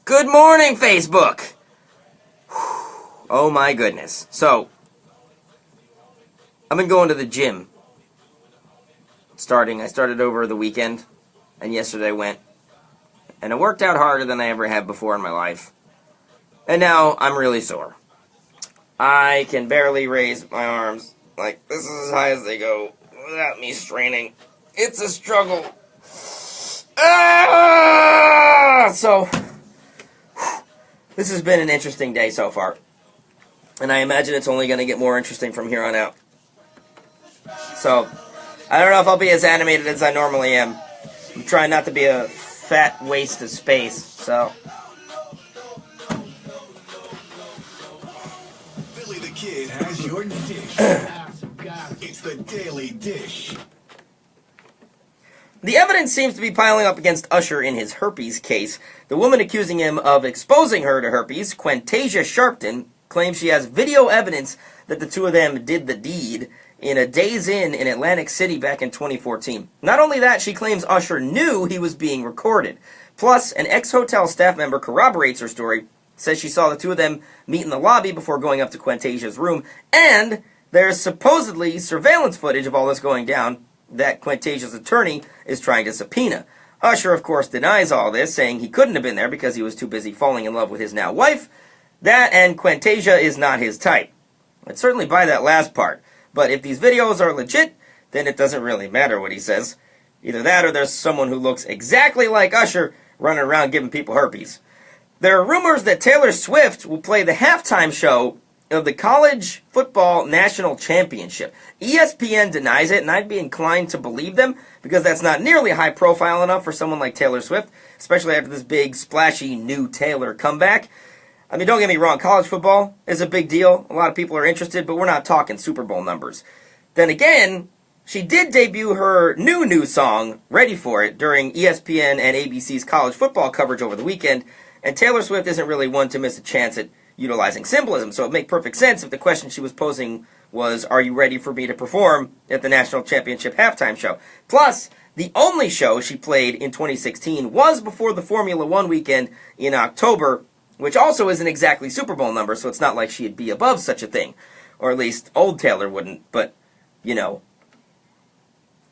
Good morning, Facebook! Oh my goodness. So, I've been going to the gym. I started over the weekend, and yesterday went. And I worked out harder than I ever have before in my life. And now I'm really sore. I can barely raise my arms. Like, this is as high as they go without me straining. It's a struggle. So, this has been an interesting day so far. And I imagine it's only going to get more interesting from here on out. So, I don't know if I'll be as animated as I normally am. I'm trying not to be a fat waste of space, so. Billy the Kid has your dish. It's the Daily Dish. The evidence seems to be piling up against Usher in his herpes case. The woman accusing him of exposing her to herpes, Quantasia Sharpton, claims she has video evidence that the two of them did the deed in a Days Inn in Atlantic City back in 2014. Not only that, she claims Usher knew he was being recorded. Plus, an ex-hotel staff member corroborates her story, says she saw the two of them meet in the lobby before going up to Quantasia's room, and there's supposedly surveillance footage of all this going down that Quantasia's attorney is trying to subpoena. Usher, of course, denies all this, saying he couldn't have been there because he was too busy falling in love with his now wife. That and Quantasia is not his type. I'd certainly buy that last part. But if these videos are legit, then it doesn't really matter what he says. Either that or there's someone who looks exactly like Usher running around giving people herpes. There are rumors that Taylor Swift will play the halftime show of the College Football National Championship. ESPN denies it, and I'd be inclined to believe them because that's not nearly high profile enough for someone like Taylor Swift, especially after this big, splashy, new Taylor comeback. I mean, don't get me wrong, college football is a big deal. A lot of people are interested, but we're not talking Super Bowl numbers. Then again, she did debut her new song, Ready For It, during ESPN and ABC's college football coverage over the weekend, and Taylor Swift isn't really one to miss a chance at utilizing symbolism, so it would make perfect sense if the question she was posing was, are you ready for me to perform at the National Championship halftime show? Plus, the only show she played in 2016 was before the Formula One weekend in October, which also isn't exactly Super Bowl number, so it's not like she'd be above such a thing. Or at least old Taylor wouldn't, but, you know.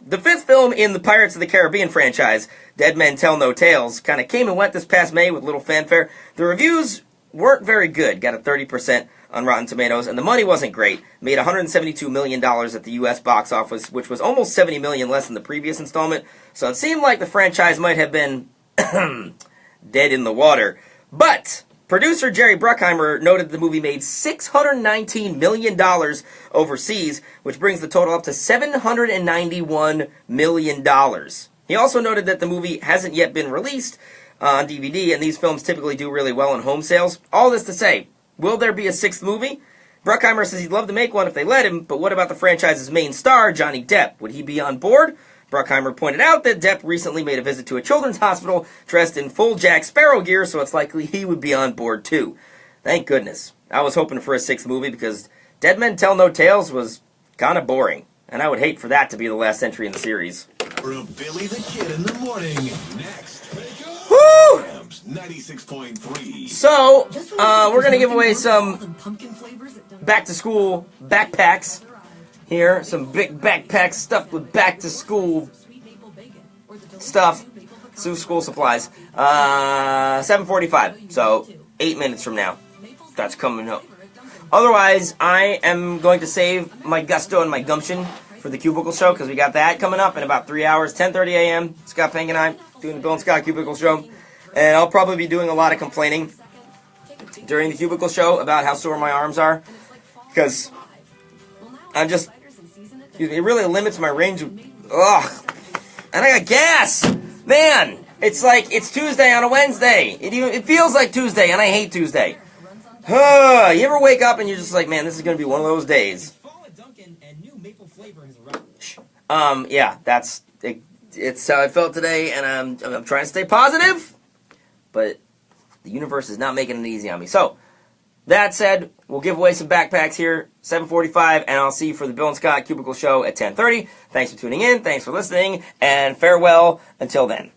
The fifth film in the Pirates of the Caribbean franchise, Dead Men Tell No Tales, kind of came and went this past May with little fanfare. The reviews weren't very good, got a 30% on Rotten Tomatoes, and the money wasn't great. Made $172 million at the U.S. box office, which was almost $70 million less than the previous installment, so it seemed like the franchise might have been dead in the water. But producer Jerry Bruckheimer noted the movie made $619 million overseas, which brings the total up to $791 million. He also noted that the movie hasn't yet been released on DVD, and these films typically do really well in home sales. All this to say, will there be a sixth movie? Bruckheimer says he'd love to make one if they let him, but what about the franchise's main star, Johnny Depp? Would he be on board? Bruckheimer pointed out that Depp recently made a visit to a children's hospital dressed in full Jack Sparrow gear, so it's likely he would be on board too. Thank goodness. I was hoping for a sixth movie because Dead Men Tell No Tales was kind of boring, and I would hate for that to be the last entry in the series. For Billy the Kid in the morning. Next. Woo! 96.3. So, we're going to give away some back-to-school backpacks here. Some big backpacks stuffed with back-to-school stuff. School supplies. 7:45, so 8 minutes from now. That's coming up. Otherwise, I am going to save my gusto and my gumption for the Cubicle Show, because we got that coming up in about 3 hours, 10:30 a.m. Scott Pang and I doing the Bill and Scott Cubicle Show. And I'll probably be doing a lot of complaining during the Cubicle Show about how sore my arms are, because I'm just, it really limits my range of, ugh. And I got gas! Man! It's like, it's Tuesday on a Wednesday. It feels like Tuesday, and I hate Tuesday. You ever wake up and you're just like, man, this is going to be one of those days. Yeah, that's it's how I felt today, and I'm trying to stay positive, but the universe is not making it easy on me. So, that said, we'll give away some backpacks here, 7:45, and I'll see you for the Bill and Scott Cubicle Show at 10:30. Thanks for tuning in, thanks for listening, and farewell until then.